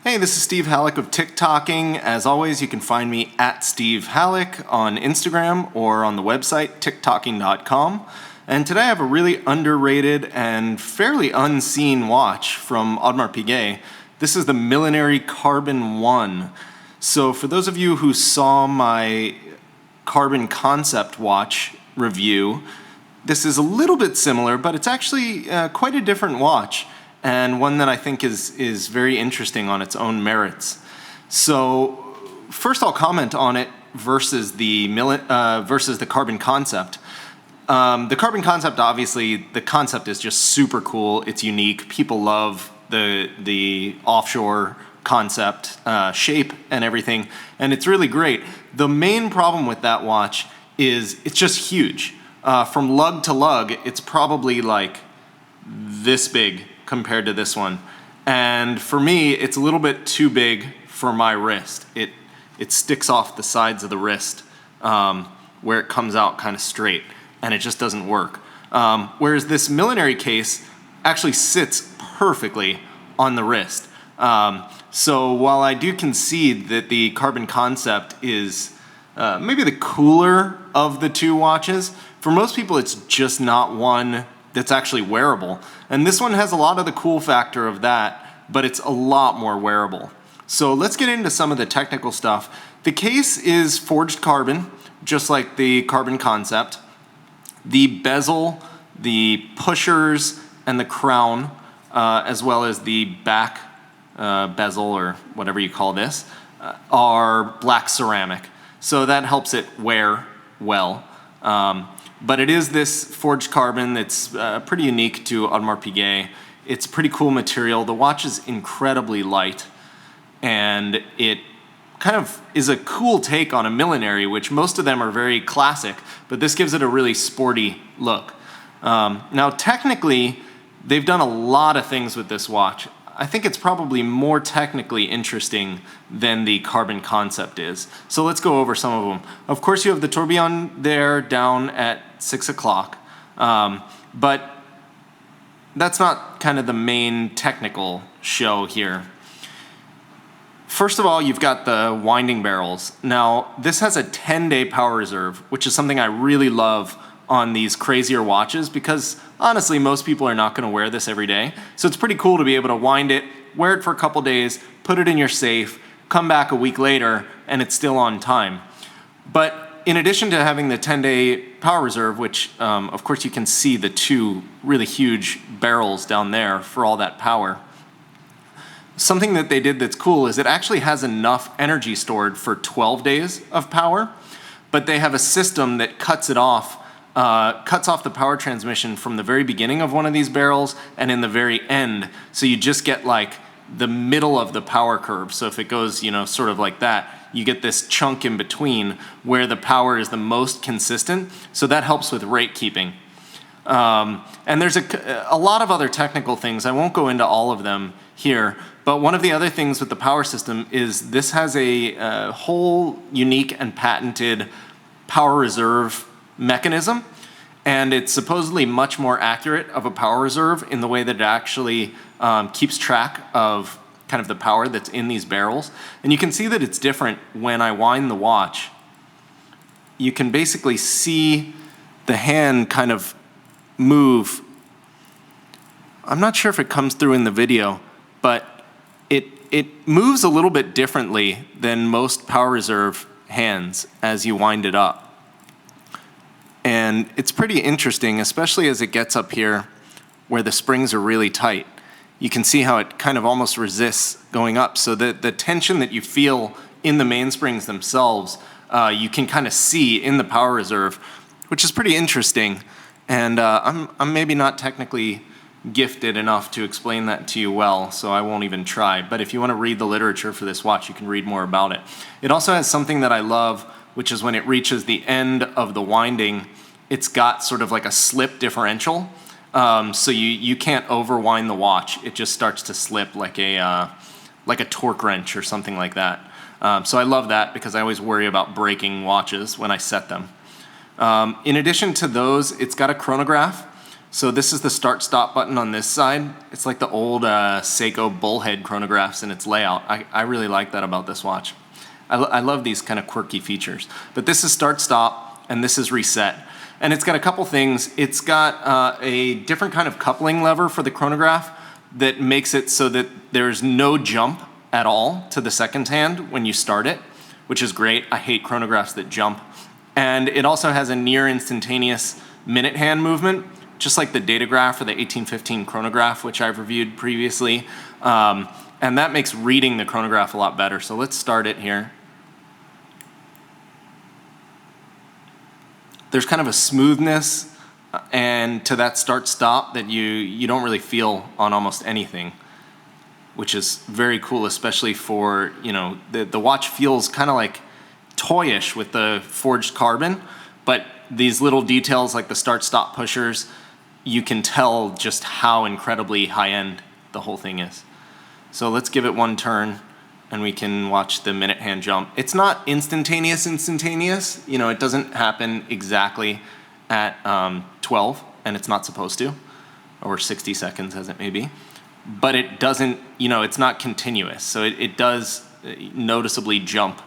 Hey, this is Steve Halleck of TikToking. As always, you can find me at Steve Halleck on Instagram or on the website TikToking.com. And today I have a really underrated and fairly unseen watch from Audemars Piguet. This is the Millenary Carbon 1. So for those of you who saw my Carbon Concept watch review, this is a little bit similar, but it's actually quite a different watch, and one that I think is very interesting on its own merits. So first I'll comment on it versus the Carbon Concept. The Carbon Concept, obviously, the concept is just super cool. It's unique. People love the offshore concept, shape and everything, and it's really great. The main problem with that watch is it's just huge. From lug to lug, it's probably like this big compared to this one. And for me, it's a little bit too big for my wrist. It sticks off the sides of the wrist where it comes out kind of straight, and it just doesn't work. Whereas this Millenary case actually sits perfectly on the wrist. So while I do concede that the Carbon Concept is maybe the cooler of the two watches, for most people it's just not one that's actually wearable. And this one has a lot of the cool factor of that, but it's a lot more wearable. So let's get into some of the technical stuff. The case is forged carbon, just like the Carbon Concept. The bezel, the pushers, and the crown, as well as the back bezel, or whatever you call this, are black ceramic. So that helps it wear well. But it is this forged carbon that's pretty unique to Audemars Piguet. It's pretty cool material. The watch is incredibly light, and it kind of is a cool take on a Millenary, which most of them are very classic, but this gives it a really sporty look. Now technically, they've done a lot of things with this watch. I think it's probably more technically interesting than the Carbon Concept is. So let's go over some of them. Of course, you have the Tourbillon there down at 6 o'clock, but that's not kind of the main technical show here. First of all, you've got the winding barrels. Now, this has a 10-day power reserve, which is something I really love on these crazier watches, because honestly, most people are not going to wear this every day. So it's pretty cool to be able to wind it, wear it for a couple days, put it in your safe, come back a week later, and it's still on time. But in addition to having the 10-day power reserve, which of course you can see the two really huge barrels down there for all that power, something that they did that's cool is it actually has enough energy stored for 12 days of power, but they have a system that cuts off the power transmission from the very beginning of one of these barrels and in the very end. So you just get like the middle of the power curve. So if it goes, sort of like that, you get this chunk in between where the power is the most consistent. So that helps with rate keeping. And there's a lot of other technical things. I won't go into all of them here, but one of the other things with the power system is this has a whole unique and patented power reserve mechanism, and it's supposedly much more accurate of a power reserve in the way that it actually keeps track of kind of the power that's in these barrels. And you can see that it's different when I wind the watch. You can basically see the hand kind of move. I'm not sure if it comes through in the video, but it moves a little bit differently than most power reserve hands as you wind it up. And it's pretty interesting, especially as it gets up here where the springs are really tight. You can see how it kind of almost resists going up. So the tension that you feel in the mainsprings themselves, you can kind of see in the power reserve, which is pretty interesting. And I'm maybe not technically gifted enough to explain that to you well, so I won't even try. But if you want to read the literature for this watch, you can read more about it. It also has something that I love, which is when it reaches the end of the winding, it's got sort of like a slip differential. So you can't overwind the watch. It just starts to slip like a torque wrench or something like that. So I love that because I always worry about breaking watches when I set them. In addition to those, it's got a chronograph, So this is the start-stop button on this side. It's like the old Seiko bullhead chronographs in its layout. I really like that about this watch. I love these kind of quirky features. But this is start-stop, and this is reset. And it's got a couple things. It's got a different kind of coupling lever for the chronograph that makes it so that there's no jump at all to the second hand when you start it, which is great. I hate chronographs that jump. And it also has a near instantaneous minute hand movement, just like the Datograph or the 1815 chronograph, which I've reviewed previously. And that makes reading the chronograph a lot better. So let's start it here. There's kind of a smoothness and to that start-stop that you don't really feel on almost anything, which is very cool, especially for, you know, the watch feels kind of like toyish with the forged carbon, but these little details like the start-stop pushers, you can tell just how incredibly high-end the whole thing is. So let's give it one turn and we can watch the minute hand jump. It's not instantaneous, you know, it doesn't happen exactly at 12, and it's not supposed to, or 60 seconds as it may be. But it doesn't, you know, it's not continuous. So it does noticeably jump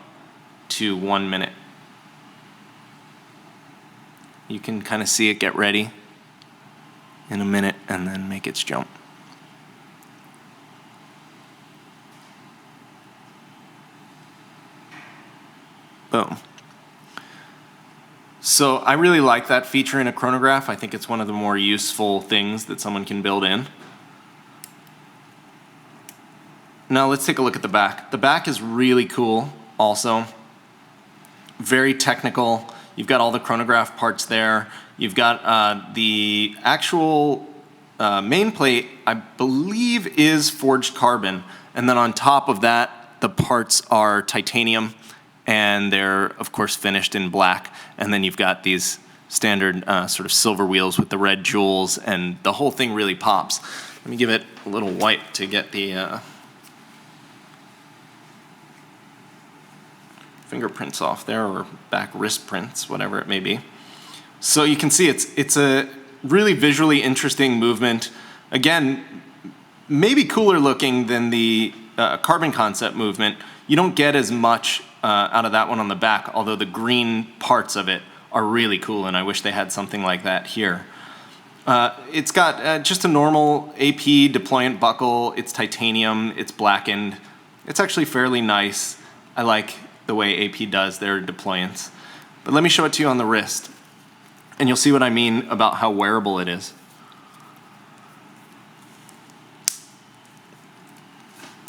to 1 minute. You can kind of see it get ready in a minute and then make its jump. Boom. So I really like that feature in a chronograph. I think it's one of the more useful things that someone can build in. Now let's take a look at the back. The back is really cool also. Very technical. You've got all the chronograph parts there. You've got the actual main plate, I believe, is forged carbon. And then on top of that, the parts are titanium. And they're, of course, finished in black. And then you've got these standard sort of silver wheels with the red jewels, and the whole thing really pops. Let me give it a little wipe to get the fingerprints off there, or back wrist prints, whatever it may be. So you can see it's a really visually interesting movement. Again, maybe cooler looking than the carbon concept movement. You don't get as much out of that one on the back, although the green parts of it are really cool, and I wish they had something like that here. It's got just a normal AP deployant buckle. It's titanium, it's blackened. It's actually fairly nice. I like the way AP does their deployants. But let me show it to you on the wrist, and you'll see what I mean about how wearable it is.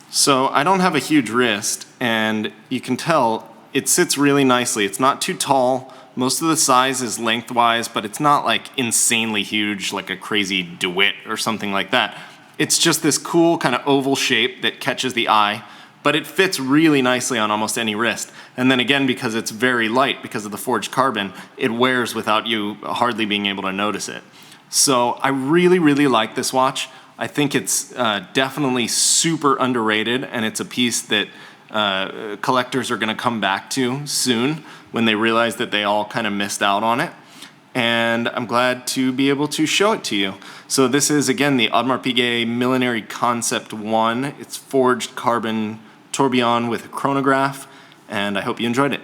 So I don't have a huge wrist, and you can tell it sits really nicely. It's not too tall. Most of the size is lengthwise, but it's not like insanely huge like a crazy DeWitt or something like that. It's just this cool kind of oval shape that catches the eye, but it fits really nicely on almost any wrist. And then again, because it's very light, because of the forged carbon, it wears without you hardly being able to notice it. So I really, really like this watch. I think it's definitely super underrated, and it's a piece that collectors are going to come back to soon when they realize that they all kind of missed out on it. And I'm glad to be able to show it to you. So this is, again, the Audemars Piguet Millenary Concept 1. It's forged carbon tourbillon with a chronograph, and I hope you enjoyed it.